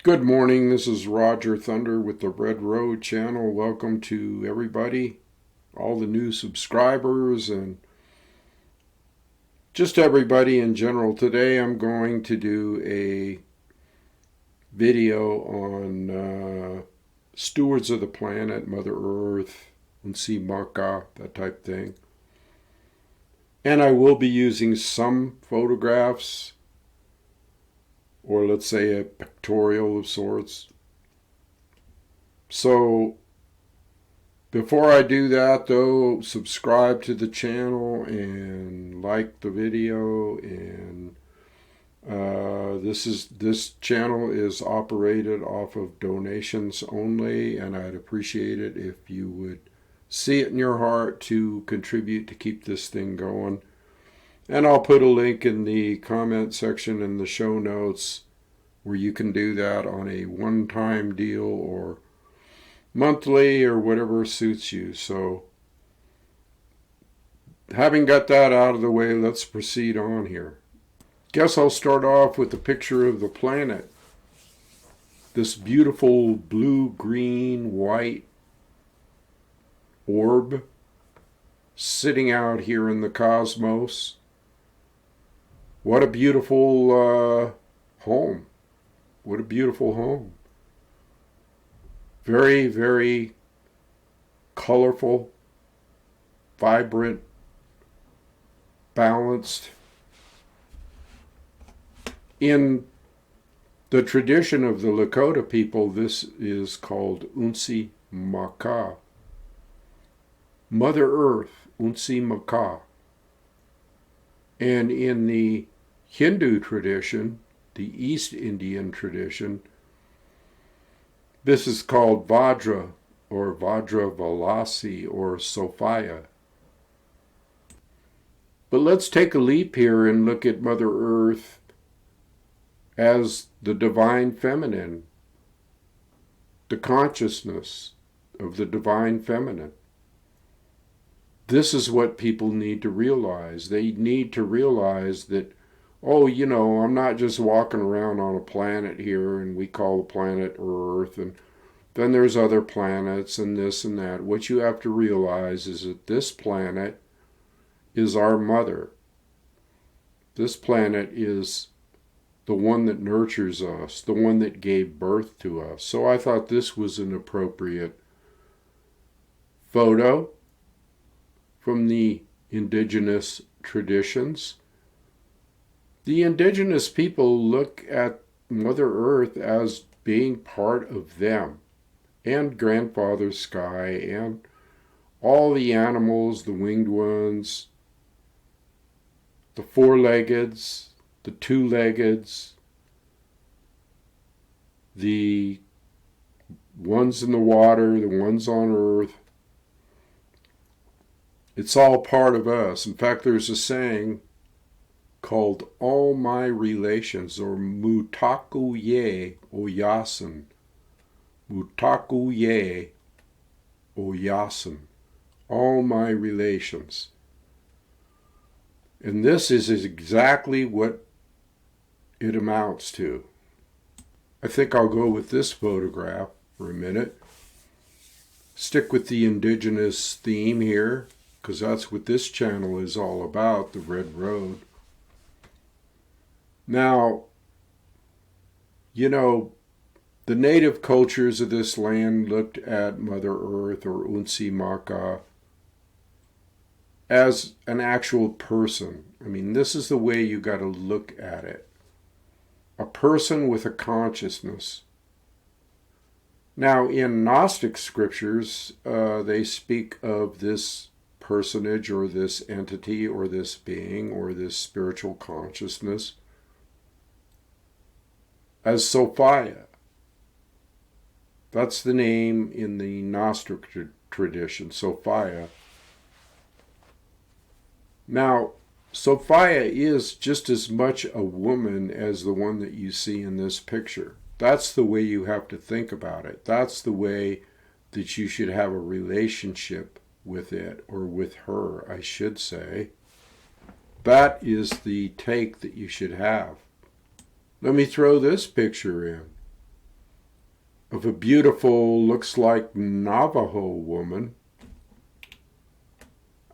Good morning, this is Roger Thunder with the Red Road channel. Welcome to everybody, all the new subscribers, and just everybody in general. Today I'm going to do a video on stewards of the planet, Mother Earth, Unci, Maka, that type thing. And I will be using some photographs, or let's say a pictorial of sorts. So before I do that though, subscribe to the channel and like the video. And this channel is operated off of donations only, and I'd appreciate it if you would see it in your heart to contribute to keep this thing going. And I'll put a link in the comment section in the show notes where you can do that on a one-time deal or monthly or whatever suits you. So having got that out of the way, let's proceed on here. Guess I'll start off with a picture of the planet. This beautiful blue, green, white orb sitting out here in the cosmos. What a beautiful home. What a beautiful home. Very, very colorful, vibrant, balanced. In the tradition of the Lakota people, this is called Unci Maka. Mother Earth, Unci Maka. And in the Hindu tradition, the East Indian tradition, this is called Vajra or Vajravalasi or Sophia. But let's take a leap here and look at Mother Earth as the divine feminine, the consciousness of the divine feminine. This is what people need to realize. They need to realize that, oh, you know, I'm not just walking around on a planet here and we call the planet Earth, and then there's other planets and this and that. What you have to realize is that this planet is our mother. This planet is the one that nurtures us, the one that gave birth to us. So I thought this was an appropriate photo from the indigenous traditions. The indigenous people look at Mother Earth as being part of them, and Grandfather Sky, and all the animals, the winged ones, the four-leggeds, the two-leggeds, the ones in the water, the ones on Earth. It's all part of us. In fact, there's a saying called all my relations, or mutaku ye oyasin. Mutaku ye oyasin. All my relations. And this is exactly what it amounts to. I think I'll go with this photograph for a minute. Stick with the indigenous theme here, because that's what this channel is all about, the Red Road. Now, you know, the native cultures of this land looked at Mother Earth or Unci Maka as an actual person. I mean, this is the way you got to look at it. A person with a consciousness. Now, in Gnostic scriptures, they speak of this personage or this entity or this being or this spiritual consciousness as Sophia. That's the name in the Gnostic tradition, Sophia. Now, Sophia is just as much a woman as the one that you see in this picture. That's the way you have to think about it. That's the way that you should have a relationship with it, or with her, I should say. That is the take that you should have. Let me throw this picture in. of a beautiful, looks like Navajo woman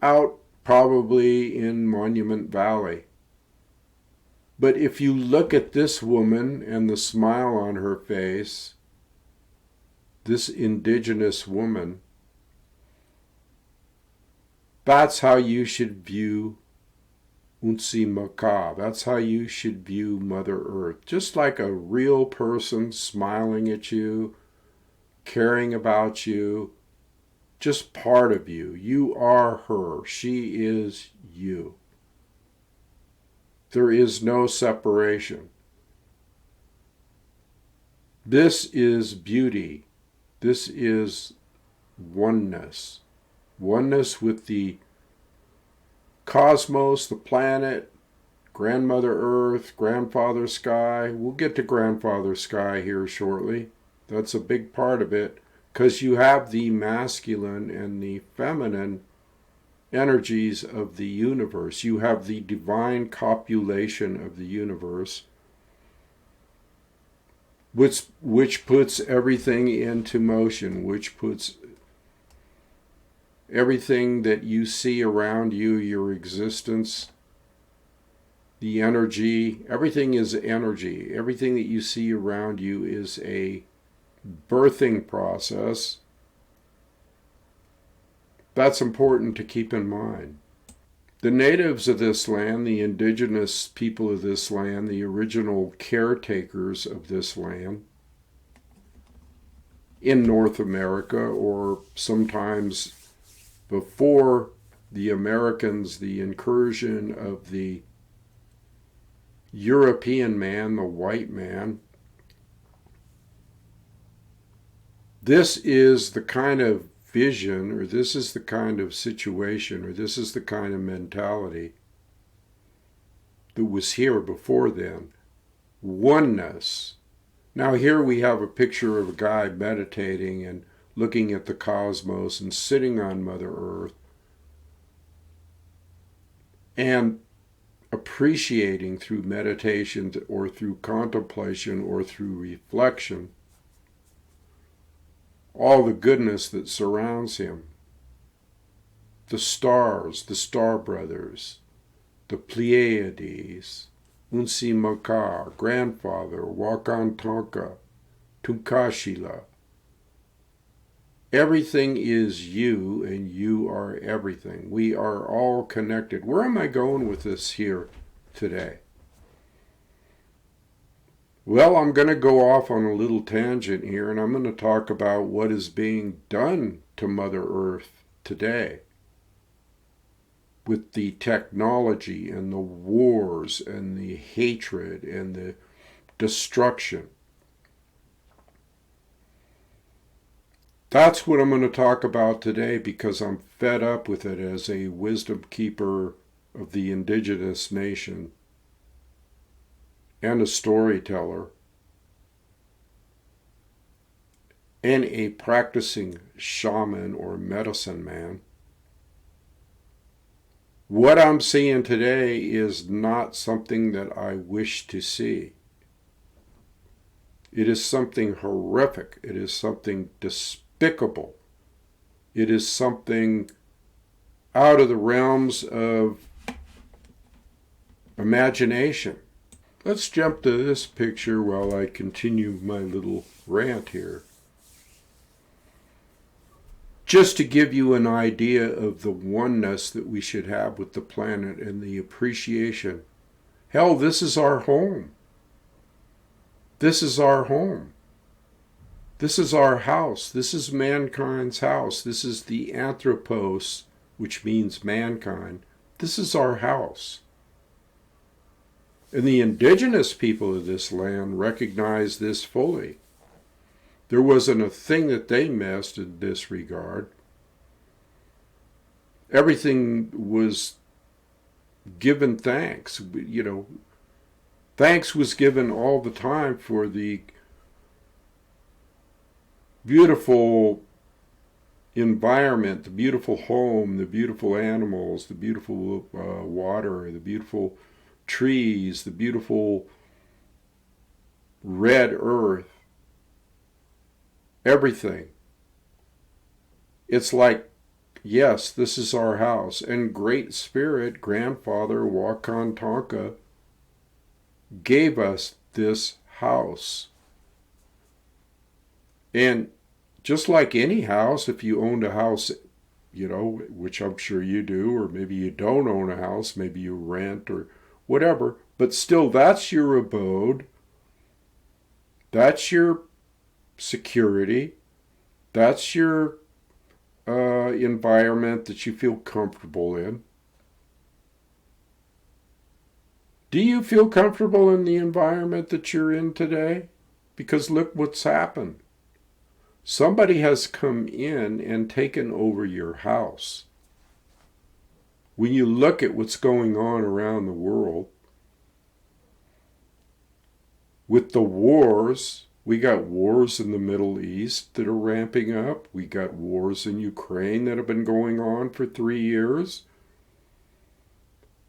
out probably in Monument Valley. But if you look at this woman and the smile on her face, this indigenous woman, that's how you should view Unci Maka. That's how you should view Mother Earth. Just like a real person smiling at you, caring about you, just part of you. You are her. She is you. There is no separation. This is beauty. This is oneness. Oneness with the cosmos, the planet, Grandmother Earth, Grandfather Sky. We'll get to Grandfather Sky here shortly. That's a big part of it, because you have the masculine and the feminine energies of the universe. You have the divine copulation of the universe, which puts everything into motion, which puts everything that you see around you, your existence, the energy, everything is energy. Everything that you see around you is a birthing process. That's important to keep in mind. The natives of this land, the indigenous people of this land, the original caretakers of this land in North America, or sometimes before the Americans, the incursion of the European man, the white man, this is the kind of vision, or this is the kind of situation, or this is the kind of mentality that was here before then. Oneness. Now here we have a picture of a guy meditating and looking at the cosmos and sitting on Mother Earth and appreciating through meditation or through contemplation or through reflection all the goodness that surrounds him. The stars, the star brothers, the Pleiades, Unci Maka, Grandfather, Wakantanka, Tunkashila. Everything is you, and you are everything. We are all connected. Where am I going with this here today? Well, I'm going to go off on a little tangent here, and I'm going to talk about what is being done to Mother Earth today with the technology and the wars and the hatred and the destruction. That's what I'm going to talk about today, because I'm fed up with it as a wisdom keeper of the indigenous nation and a storyteller and a practicing shaman or medicine man. What I'm seeing today is not something that I wish to see. It is something horrific. It is something despicable. It is something out of the realms of imagination. Let's jump to this picture while I continue my little rant here. Just to give you an idea of the oneness that we should have with the planet and the appreciation. Hell, this is our home. This is our home. This is our house. This is mankind's house. This is the anthropos, which means mankind. This is our house. And the indigenous people of this land recognize this fully. There wasn't a thing that they missed in this regard. Everything was given thanks. Thanks was given all the time for the beautiful environment, the beautiful home, the beautiful animals, the beautiful water, the beautiful trees, the beautiful red earth. everything. It's like, yes, this is our house. And Great Spirit, Grandfather Wakan Tonka, gave us this house. And just like any house, if you owned a house, you know, which I'm sure you do, or maybe you don't own a house, maybe you rent or whatever, but still that's your abode, that's your security, that's your environment that you feel comfortable in. Do you feel comfortable in the environment that you're in today? Because look what's happened. Somebody has come in and taken over your house. When you look at what's going on around the world, with the wars, we got wars in the Middle East that are ramping up. We got wars in Ukraine that have been going on for 3 years.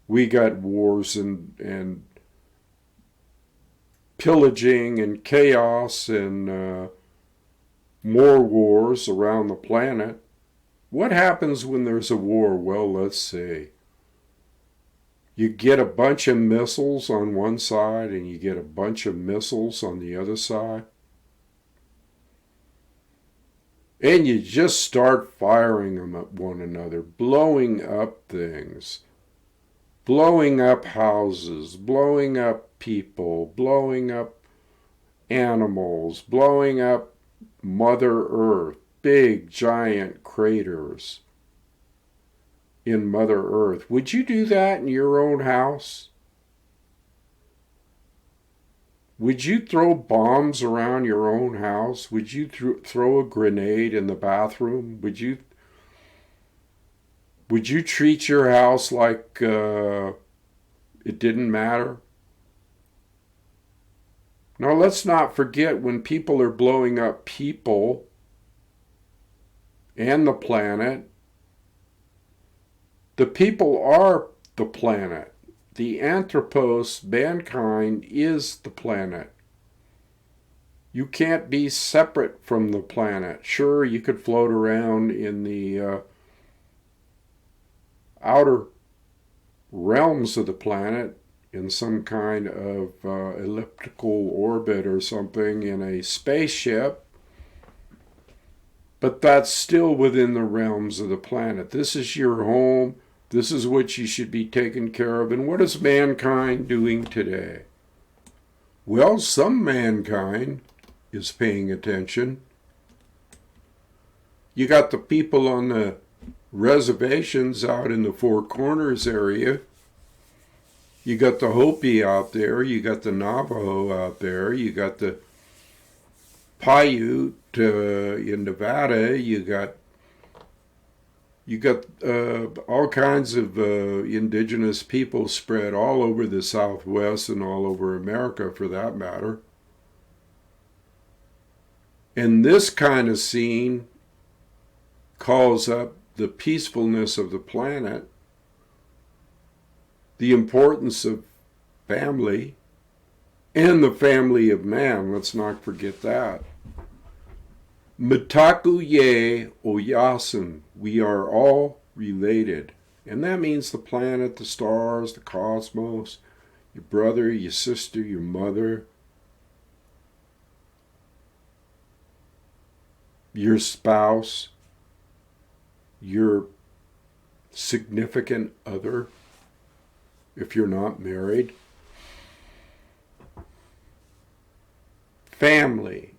We got wars and pillaging and chaos and more wars around the planet. What happens when there's a war? Well, let's say you get a bunch of missiles on one side and you get a bunch of missiles on the other side. And you just start firing them at one another, blowing up things, blowing up houses, blowing up people, blowing up animals, blowing up Mother Earth, big giant craters in Mother Earth. Would you do that in your own house? Would you throw bombs around your own house? Would you throw a grenade in the bathroom? Would you treat your house like it didn't matter? Now let's not forget, when people are blowing up people and the planet, the people are the planet. The anthropos, mankind, is the planet. You can't be separate from the planet. Sure, you could float around in the outer realms of the planet in some kind of elliptical orbit or something in a spaceship, but that's still within the realms of the planet. This is your home. This is what you should be taken care of. And what is mankind doing today? Well, some mankind is paying attention. You got the people on the reservations out in the Four Corners area. You got the Hopi out there, you got the Navajo out there, you got the Paiute in Nevada, you got all kinds of indigenous people spread all over the Southwest and all over America, for that matter. And this kind of scene calls up the peacefulness of the planet, the importance of family, and the family of man. Let's not forget that. Mitaku ye oyasin. We are all related. And that means the planet, the stars, the cosmos, your brother, your sister, your mother, your spouse, your significant other, if you're not married. Family.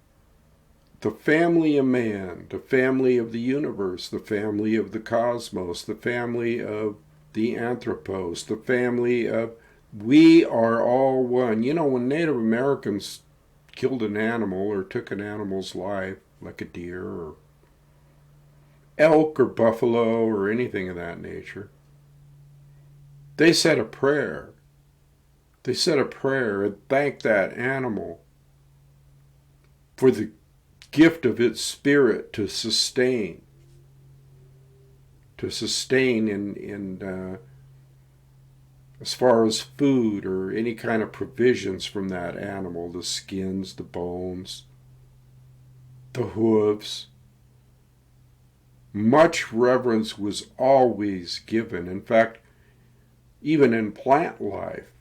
The family of man, the family of the universe, the family of the cosmos, the family of the anthropos, the family of... We are all one. You know, when Native Americans killed an animal or took an animal's life, like a deer or elk or buffalo or anything of that nature, they said a prayer. They said a prayer and thanked that animal for the gift of its spirit to sustain in as far as food or any kind of provisions from that animal, the skins, the bones. the hooves. Much reverence was always given. In fact, even in plant life.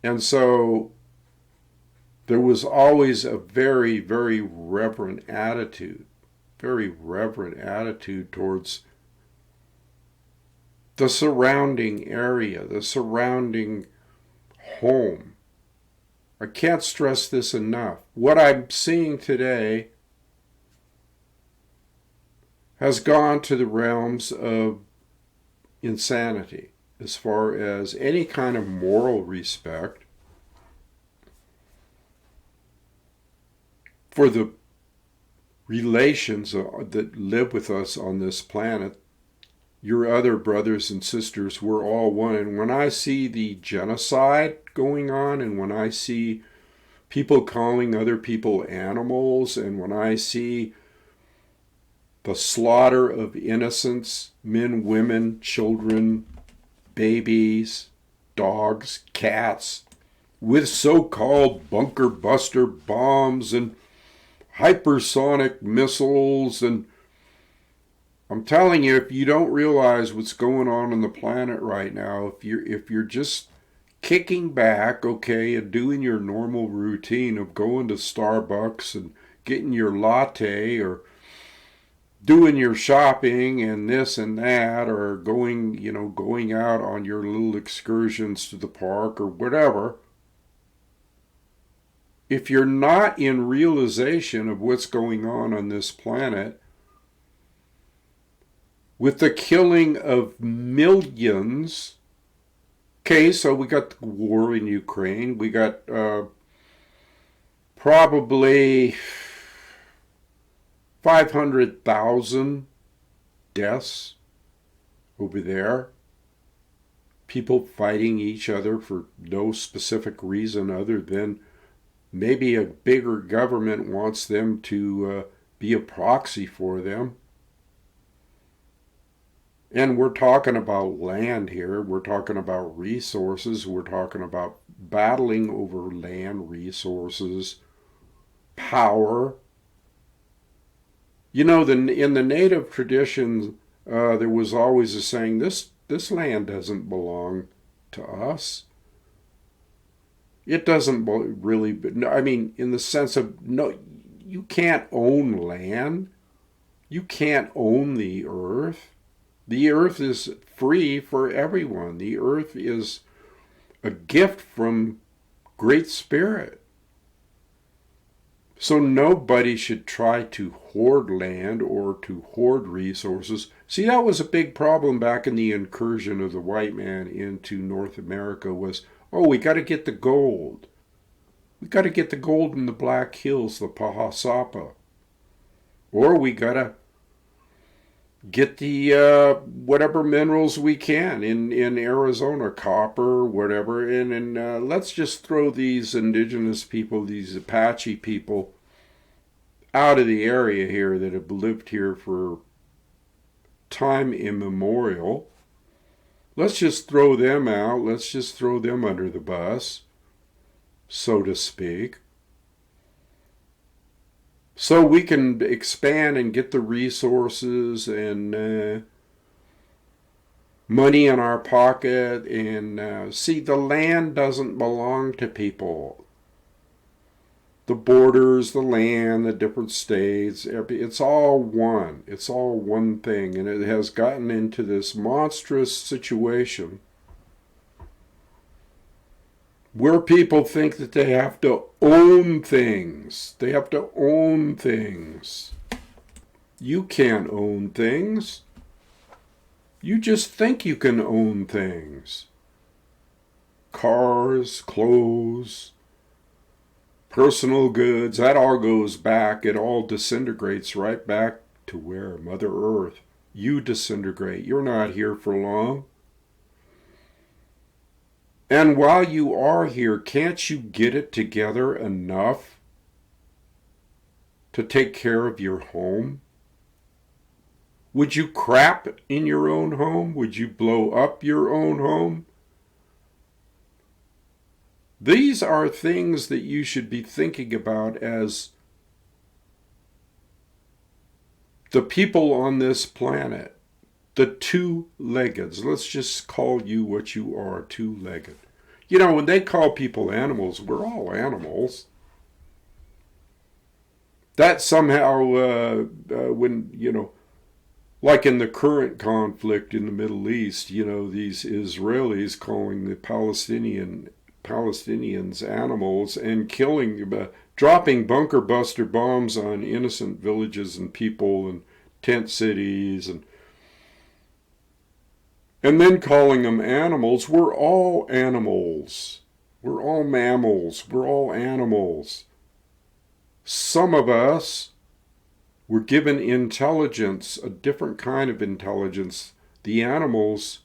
And so there was always a very, very reverent attitude towards the surrounding area, the surrounding home. I can't stress this enough. What I'm seeing today has gone to the realms of insanity as far as any kind of moral respect for the relations that live with us on this planet. Your other brothers and sisters, we're all one. And when I see the genocide going on, and when I see people calling other people animals, and when I see the slaughter of innocents, men, women, children, babies, dogs, cats, with so-called bunker buster bombs and hypersonic missiles, and I'm telling you, if you don't realize what's going on the planet right now, if you're just kicking back, okay, and doing your normal routine of going to Starbucks and getting your latte, or doing your shopping and this and that, or going out on your little excursions to the park or whatever, if you're not in realization of what's going on this planet, with the killing of millions. Okay, so we got the war in Ukraine. We got probably 500,000 deaths over there. People fighting each other for no specific reason other than maybe a bigger government wants them to be a proxy for them. And we're talking about land here. We're talking about resources. We're talking about battling over land resources, power. You know, in the native traditions, there was always a saying, this land doesn't belong to us. It doesn't really, I mean, in the sense of, no, you can't own land. You can't own the earth. The earth is free for everyone. The earth is a gift from Great Spirit. So nobody should try to hoard land or to hoard resources. See, that was a big problem back in the incursion of the white man into North America was, oh, we got to get the gold. We got to get the gold in the Black Hills, the Pahasapa. Or we got to get the whatever minerals we can in Arizona, copper, whatever, and let's just throw these indigenous people, these Apache people, out of the area here that have lived here for time immemorial. Let's just throw them out. Let's just throw them under the bus, so to speak. So we can expand and get the resources and money in our pocket. And see, the land doesn't belong to people. The borders, the land, the different states, it's all one. It's all one thing. And it has gotten into this monstrous situation where people think that they have to own things. They have to own things. You can't own things. You just think you can own things. Cars, clothes, personal goods, that all goes back. It all disintegrates right back to where? Mother Earth. You disintegrate. You're not here for long. And while you are here, can't you get it together enough to take care of your home? Would you crap in your own home? Would you blow up your own home? These are things that you should be thinking about as the people on this planet, the two-leggeds, let's just call you what you are, two-legged. You know, when they call people animals, we're all animals. That somehow, when, you know, like in the current conflict in the Middle East, you know, these Israelis calling the Palestinians animals and killing, dropping bunker buster bombs on innocent villages and people and tent cities, and then calling them animals. We're all animals. We're all mammals. We're all animals. Some of us were given intelligence, a different kind of intelligence. The animals,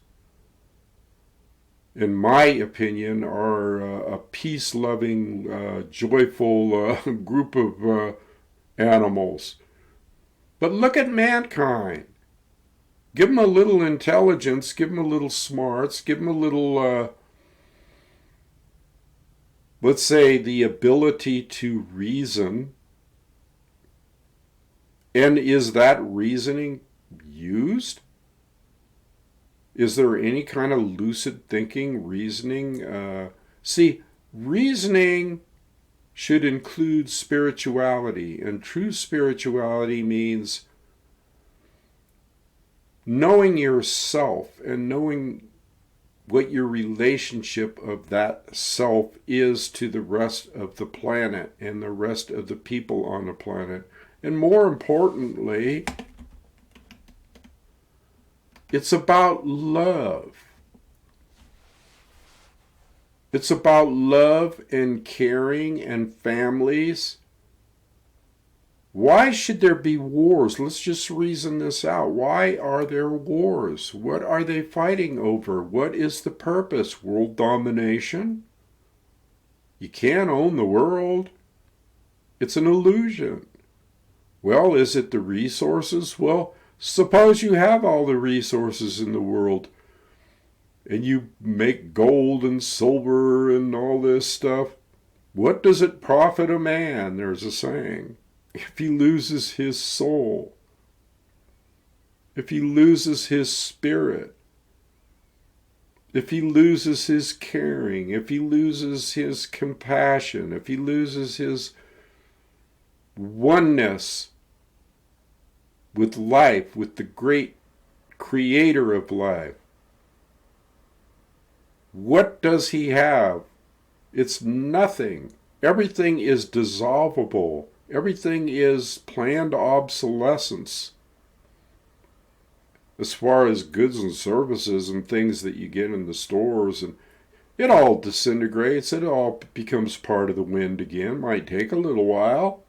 in my opinion, are a peace-loving, joyful group of animals. But look at mankind. Give them a little intelligence, give them a little smarts, give them a little, let's say, the ability to reason. And is that reasoning used? Is there any kind of lucid thinking, reasoning? See, reasoning should include spirituality, and true spirituality means knowing yourself and knowing what your relationship of that self is to the rest of the planet and the rest of the people on the planet. And more importantly, it's about love. It's about love and caring and families. Why should there be wars? Let's just reason this out. Why are there wars? What are they fighting over? What is the purpose? World domination? You can't own the world. It's an illusion. Well, is it the resources? Well, suppose you have all the resources in the world and you make gold and silver and all this stuff. What does it profit a man? There's a saying. If he loses his soul, if he loses his spirit, if he loses his caring, if he loses his compassion, if he loses his oneness with life, with the great creator of life, what does he have? It's nothing. Everything is dissolvable. Everything is planned obsolescence as far as goods and services and things that you get in the stores, and it all disintegrates. It all becomes part of the wind again. Might take a little while.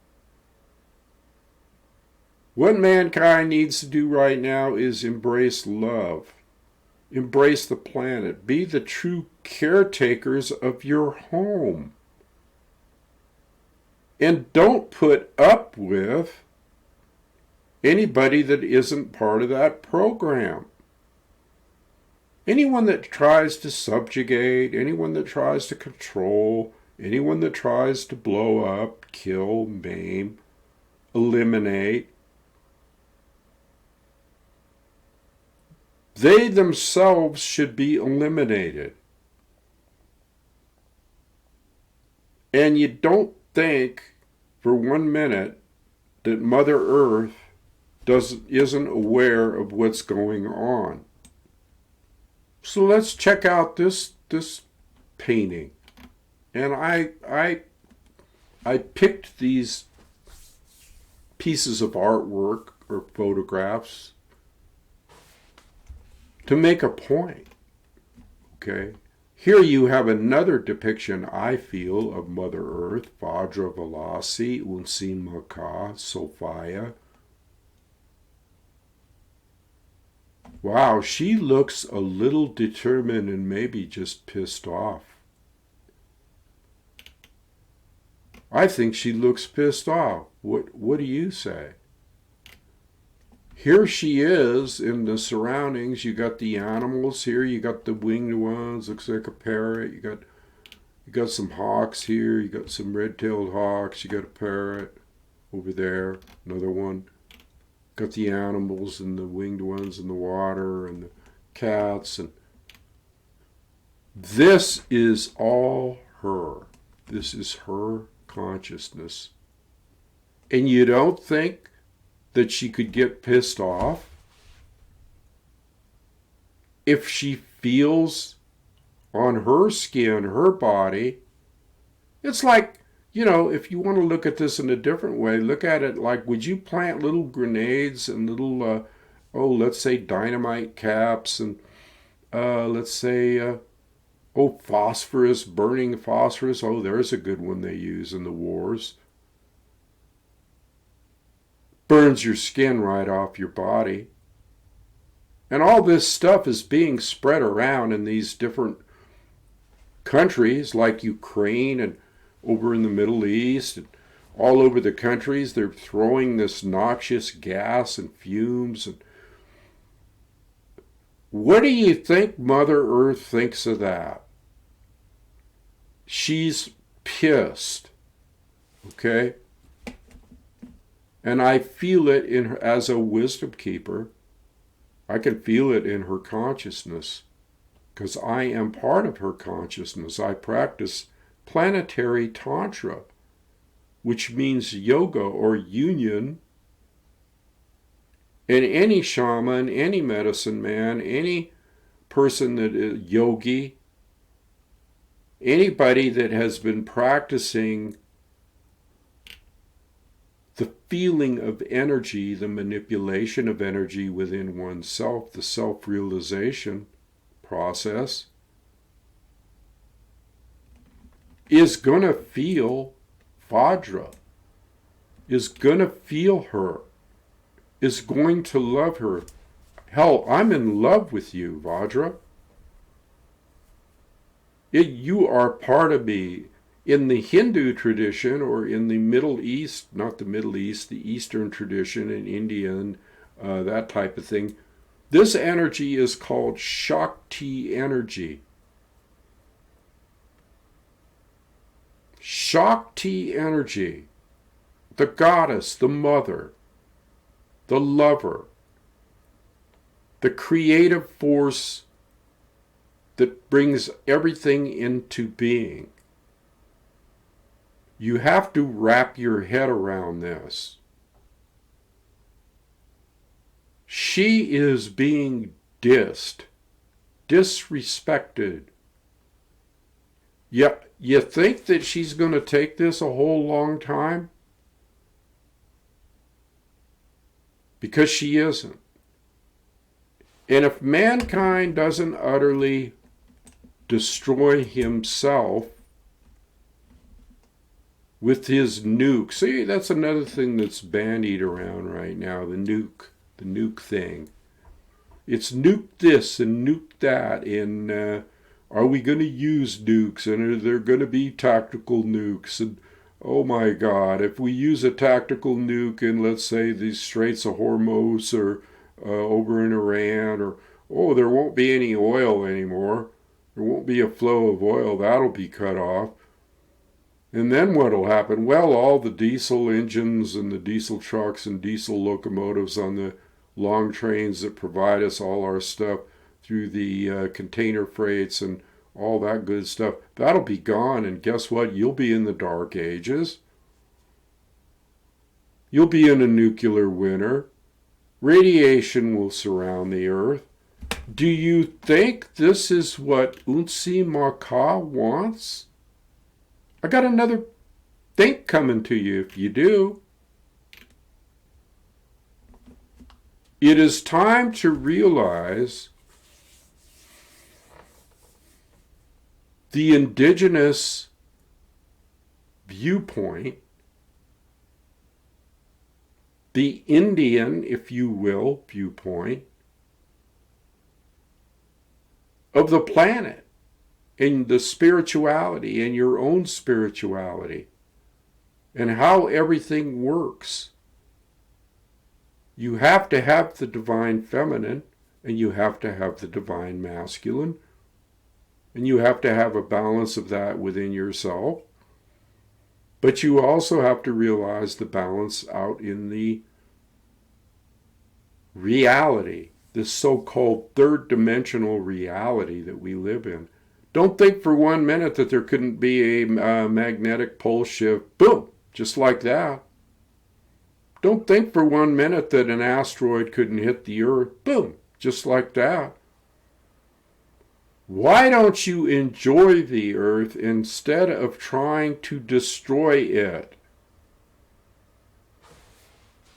What mankind needs to do right now is embrace love. Embrace the planet. Be the true caretakers of your home. And don't put up with anybody that isn't part of that program. Anyone that tries to subjugate, anyone that tries to control, anyone that tries to blow up, kill, maim, eliminate, they themselves should be eliminated. And you don't think for 1 minute that Mother Earth isn't aware of what's going on. So let's check out this painting. And I picked these pieces of artwork or photographs to make a point. Okay? Here you have another depiction, I feel, of Mother Earth, Vajra Valasi, Unci, Maka, Sophia. Wow, she looks a little determined and maybe just pissed off. I think she looks pissed off. What do you say? Here she is in the surroundings. You got the animals here. You got the winged ones. Looks like a parrot. You got some hawks here. You got some red-tailed hawks. You got a parrot over there. Another one. got the animals and the winged ones in the water and the cats. And this is all her. This is her consciousness. And you don't think that she could get pissed off if she feels on her skin, her body? It's like, if you want to look at this in a different way, look at it like, would you plant little grenades and little, let's say dynamite caps and, let's say, phosphorus, burning phosphorus. Oh, there's a good one they use in the wars. Burns your skin right off your body. And all this stuff is being spread around in these different countries like Ukraine and over in the Middle East and all over the countries. They're throwing this noxious gas and fumes. And what do you think Mother Earth thinks of that? She's pissed. Okay? And I feel it in her as a wisdom keeper. I can feel it in her consciousness because I am part of her consciousness. I practice planetary Tantra, which means yoga or union. And any shaman, any medicine man, any person that is yogi, anybody that has been practicing the feeling of energy, the manipulation of energy within oneself, the self-realization process, is going to feel Vajra, is going to feel her, is going to love her. Hell, I'm in love with you, Vajra. You are part of me. In the Hindu tradition, or in the Middle East, not the Middle East, the Eastern tradition in India and that type of thing, this energy is called Shakti energy. Shakti energy, the goddess, the mother, the lover, the creative force that brings everything into being. You have to wrap your head around this. She is being disrespected. You think that she's going to take this a whole long time? Because she isn't. And if mankind doesn't utterly destroy himself with his nuke. See, that's another thing that's bandied around right now, the nuke thing. It's nuke this and nuke that, and are we going to use nukes, and are there going to be tactical nukes? And oh my God, if we use a tactical nuke in, let's say, the Straits of Hormuz or over in Iran, or there won't be any oil anymore. There won't be a flow of oil. That'll be cut off. And then what will happen? Well, all the diesel engines and the diesel trucks and diesel locomotives on the long trains that provide us all our stuff through the container freights and all that good stuff, that'll be gone. And guess what? You'll be in the dark ages. You'll be in a nuclear winter. Radiation will surround the earth. Do you think this is what Unci Maka wants? I got another think coming to you if you do. It is time to realize the indigenous viewpoint, the Indian, if you will, viewpoint of the planet. In the spirituality, in your own spirituality, and how everything works. You have to have the divine feminine, and you have to have the divine masculine, and you have to have a balance of that within yourself. But you also have to realize the balance out in the reality, this so-called third-dimensional reality that we live in. Don't think for 1 minute that there couldn't be a magnetic pole shift, boom, just like that. Don't think for 1 minute that an asteroid couldn't hit the Earth, boom, just like that. Why don't you enjoy the Earth instead of trying to destroy it?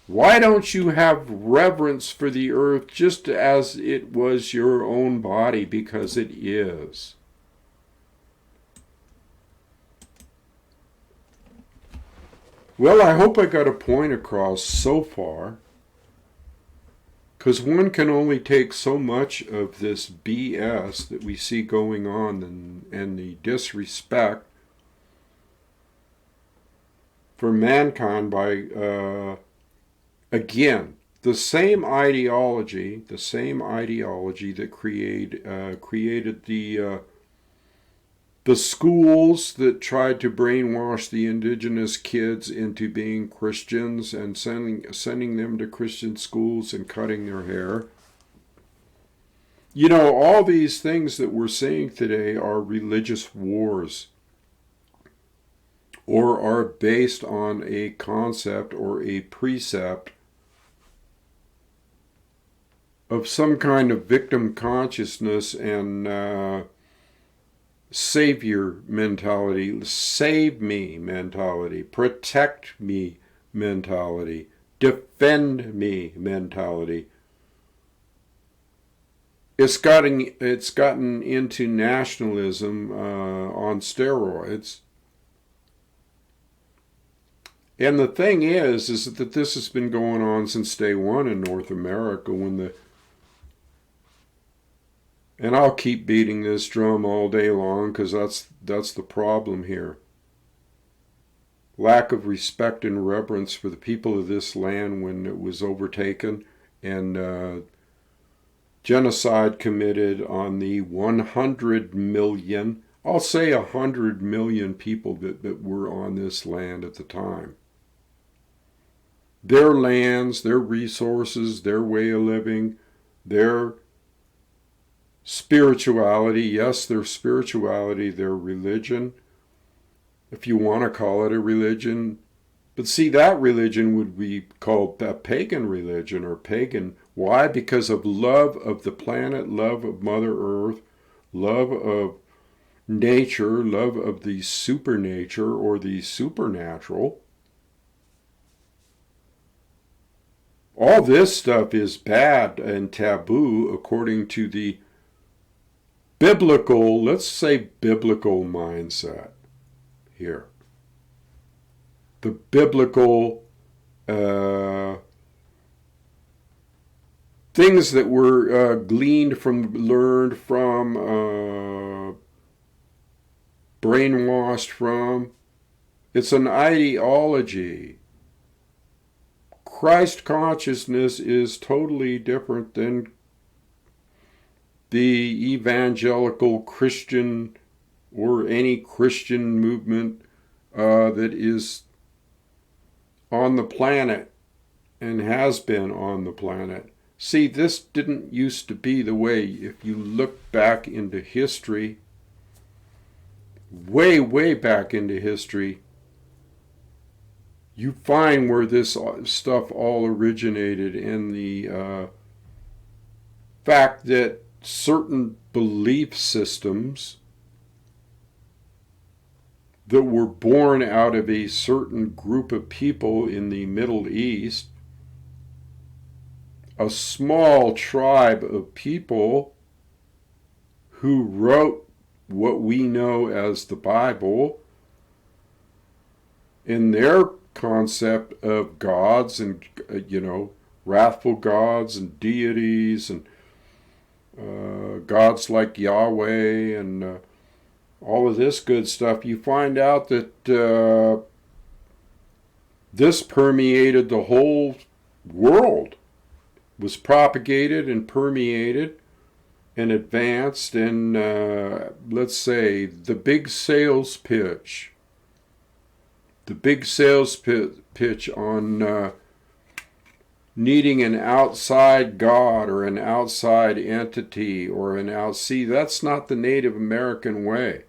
Why don't you have reverence for the Earth just as it was your own body, because it is? Well, I hope I got a point across so far, because one can only take so much of this BS that we see going on and the disrespect for mankind by, again, the same ideology that created the schools that tried to brainwash the indigenous kids into being Christians and sending them to Christian schools and cutting their hair. You know, all these things that we're seeing today are religious wars, or are based on a concept or a precept of some kind of victim consciousness and savior mentality, save me mentality, protect me mentality, defend me mentality. It's gotten into nationalism on steroids. And the thing is that this has been going on since day one in North America, and I'll keep beating this drum all day long, because that's the problem here. Lack of respect and reverence for the people of this land when it was overtaken, and genocide committed on the 100 million, I'll say 100 million people that were on this land at the time. Their lands, their resources, their way of living, their spirituality, yes, their spirituality, their religion, if you want to call it a religion. But see, that religion would be called a pagan religion or pagan. Why? Because of love of the planet, love of Mother Earth, love of nature, love of the supernature or the supernatural. All this stuff is bad and taboo according to the biblical, let's say biblical mindset here. The biblical things that were learned from, brainwashed from. It's an ideology. Christ consciousness is totally different than the evangelical Christian or any Christian movement that is on the planet and has been on the planet. See, this didn't used to be the way. If you look back into history, way, way back into history, you find where this stuff all originated in the fact that certain belief systems that were born out of a certain group of people in the Middle East, a small tribe of people who wrote what we know as the Bible in their concept of gods and, wrathful gods and deities and gods like Yahweh and all of this good stuff. You find out that this permeated the whole world, was propagated and permeated and advanced, and let's say the big sales pitch on needing an outside God or an outside entity or see, that's not the Native American way.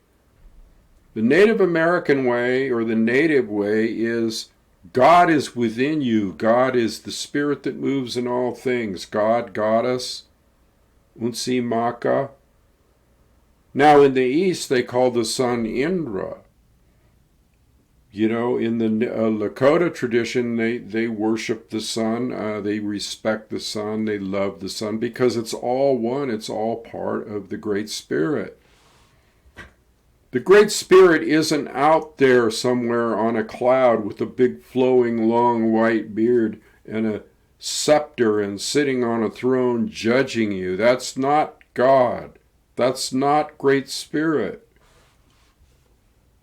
The Native American way, or the native way, is God is within you. God is the spirit that moves in all things. God, Goddess, Unci, Maka. Now in the East they call the sun Indra. You know, in the Lakota tradition, they worship the sun, they respect the sun, they love the sun, because it's all one, it's all part of the Great Spirit. The Great Spirit isn't out there somewhere on a cloud with a big flowing long white beard and a scepter and sitting on a throne judging you. That's not God. That's not Great Spirit.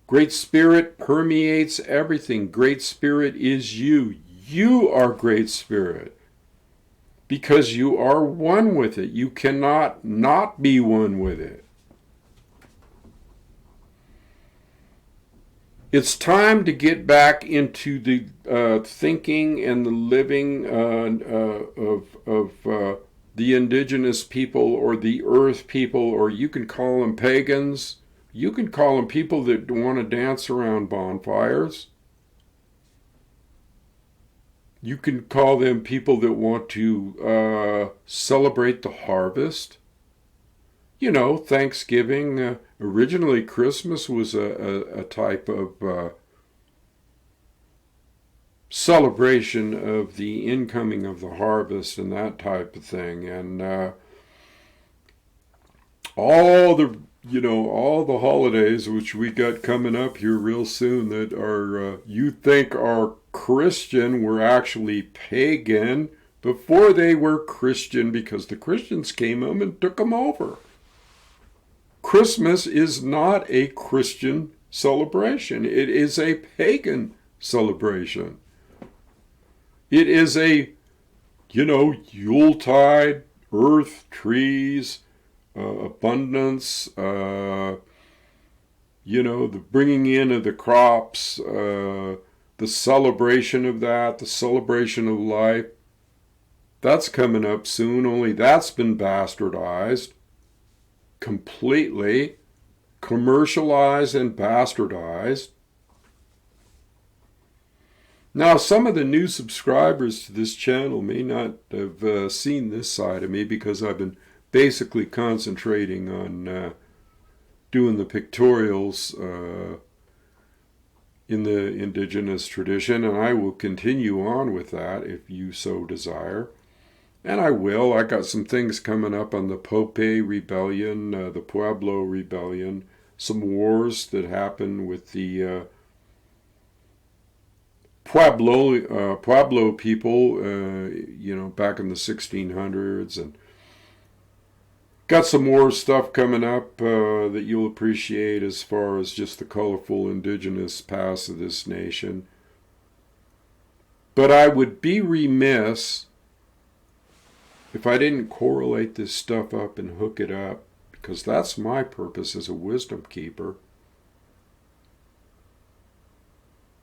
Great Spirit permeates everything. Great Spirit is you. You are Great Spirit because you are one with it. You cannot not be one with it. It's time to get back into the thinking and the living of the indigenous people, or the earth people, or you can call them pagans. You can call them people that want to dance around bonfires. You can call them people that want to celebrate the harvest. You know, Thanksgiving, originally Christmas was a type of celebration of the incoming of the harvest and that type of thing. And all the holidays which we got coming up here real soon that are you think are Christian were actually pagan before they were Christian, because the Christians came in and took them over. Christmas is not a Christian celebration. It is a pagan celebration. It is a, Yuletide, earth, trees, abundance, the bringing in of the crops, the celebration of that, the celebration of life. That's coming up soon, only that's been bastardized, completely commercialized and bastardized. Now, some of the new subscribers to this channel may not have seen this side of me, because I've been basically concentrating on doing the pictorials in the indigenous tradition, and I will continue on with that if you so desire. And I will. I got some things coming up on the Pope Rebellion, the Pueblo Rebellion, some wars that happened with the Pueblo people, back in the 1600s, and got some more stuff coming up that you'll appreciate as far as just the colorful indigenous past of this nation. But I would be remiss if I didn't correlate this stuff up and hook it up, because that's my purpose as a wisdom keeper.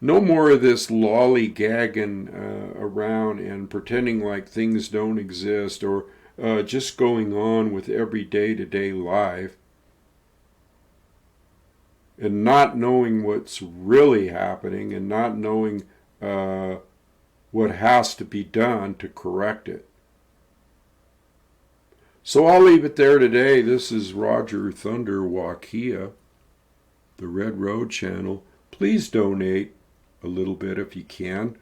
No more of this lollygagging around and pretending like things don't exist, or just going on with every day-to-day life and not knowing what's really happening and not knowing what has to be done to correct it. So I'll leave it there today. This is Roger Thunder Wakia, the Red Road Channel. Please donate a little bit if you can,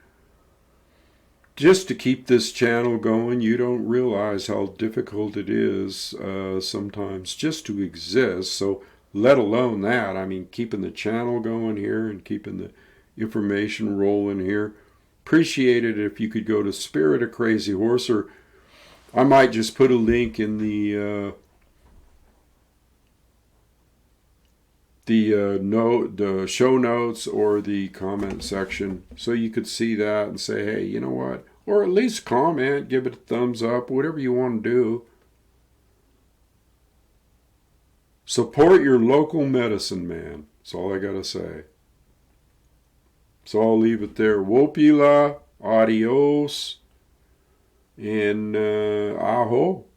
just to keep this channel going. You don't realize how difficult it is sometimes just to exist, so let alone that. I mean, keeping the channel going here and keeping the information rolling here. Appreciate it if you could go to Spirit of Crazy Horse, or I might just put a link in the show notes or the comment section, so you could see that and say, hey, you know what? Or at least comment, give it a thumbs up, whatever you want to do. Support your local medicine man. That's all I got to say. So I'll leave it there. Wopila, adios. in Aho.